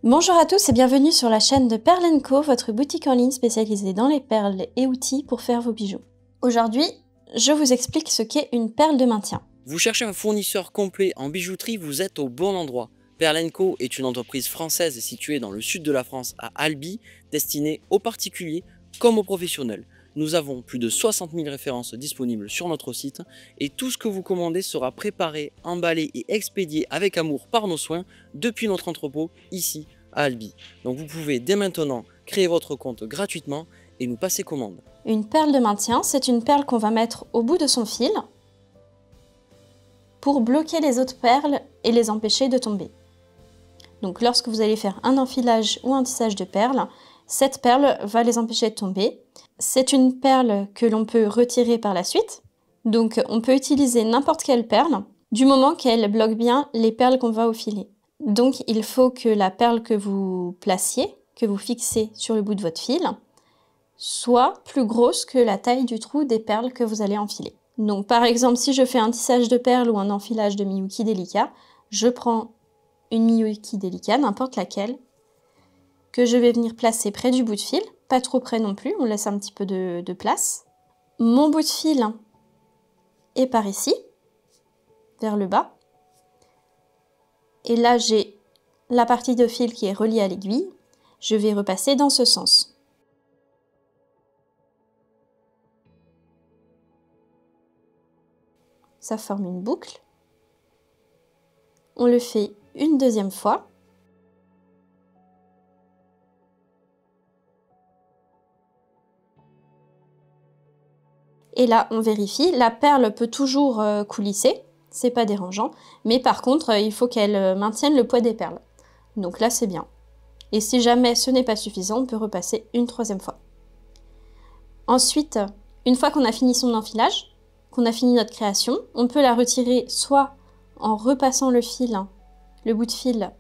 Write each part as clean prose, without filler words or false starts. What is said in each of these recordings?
Bonjour à tous et bienvenue sur la chaîne de Perle & Co, votre boutique en ligne spécialisée dans les perles et outils pour faire vos bijoux. Aujourd'hui, je vous explique ce qu'est une perle de maintien. Vous cherchez un fournisseur complet en bijouterie, vous êtes au bon endroit. Perle & Co est une entreprise française située dans le sud de la France à Albi, destinée aux particuliers comme aux professionnels. Nous avons plus de 60 000 références disponibles sur notre site et tout ce que vous commandez sera préparé, emballé et expédié avec amour par nos soins depuis notre entrepôt ici à Albi. Donc vous pouvez dès maintenant créer votre compte gratuitement et nous passer commande. Une perle de maintien, c'est une perle qu'on va mettre au bout de son fil pour bloquer les autres perles et les empêcher de tomber. Donc lorsque vous allez faire un enfilage ou un tissage de perles, cette perle va les empêcher de tomber. C'est une perle que l'on peut retirer par la suite. Donc on peut utiliser n'importe quelle perle du moment qu'elle bloque bien les perles qu'on va enfiler. Donc il faut que la perle que vous placiez, que vous fixez sur le bout de votre fil, soit plus grosse que la taille du trou des perles que vous allez enfiler. Donc par exemple, si je fais un tissage de perles ou un enfilage de Miyuki délicat, je prends une Miyuki délicat, n'importe laquelle, que je vais venir placer près du bout de fil, pas trop près non plus, on laisse un petit peu de place. Mon bout de fil est par ici, vers le bas. Et là, j'ai la partie de fil qui est reliée à l'aiguille. Je vais repasser dans ce sens. Ça forme une boucle. On le fait une deuxième fois. Et là, on vérifie. La perle peut toujours coulisser, c'est pas dérangeant. Mais par contre, il faut qu'elle maintienne le poids des perles. Donc là, c'est bien. Et si jamais ce n'est pas suffisant, on peut repasser une troisième fois. Ensuite, une fois qu'on a fini son enfilage, qu'on a fini notre création, on peut la retirer soit en repassant le fil, le bout de fil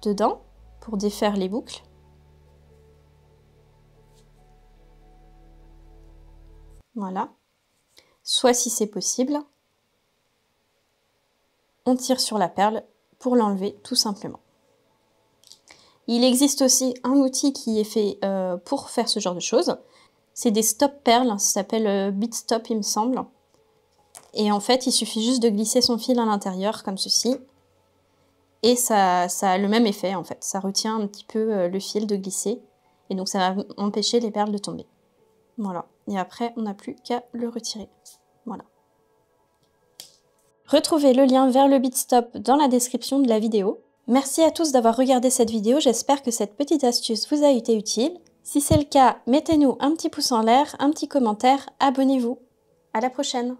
dedans pour défaire les boucles. Voilà. Soit si c'est possible, on tire sur la perle pour l'enlever tout simplement. Il existe aussi un outil qui est fait pour faire ce genre de choses. C'est des stop perles, ça s'appelle Bead Stop il me semble. Et en fait, il suffit juste de glisser son fil à l'intérieur comme ceci. Et ça a le même effet en fait. Ça retient un petit peu le fil de glisser. Et donc ça va empêcher les perles de tomber. Voilà. Et après, on n'a plus qu'à le retirer. Voilà. Retrouvez le lien vers le Bead Stop dans la description de la vidéo. Merci à tous d'avoir regardé cette vidéo, j'espère que cette petite astuce vous a été utile. Si c'est le cas, mettez-nous un petit pouce en l'air, un petit commentaire, abonnez-vous. À la prochaine!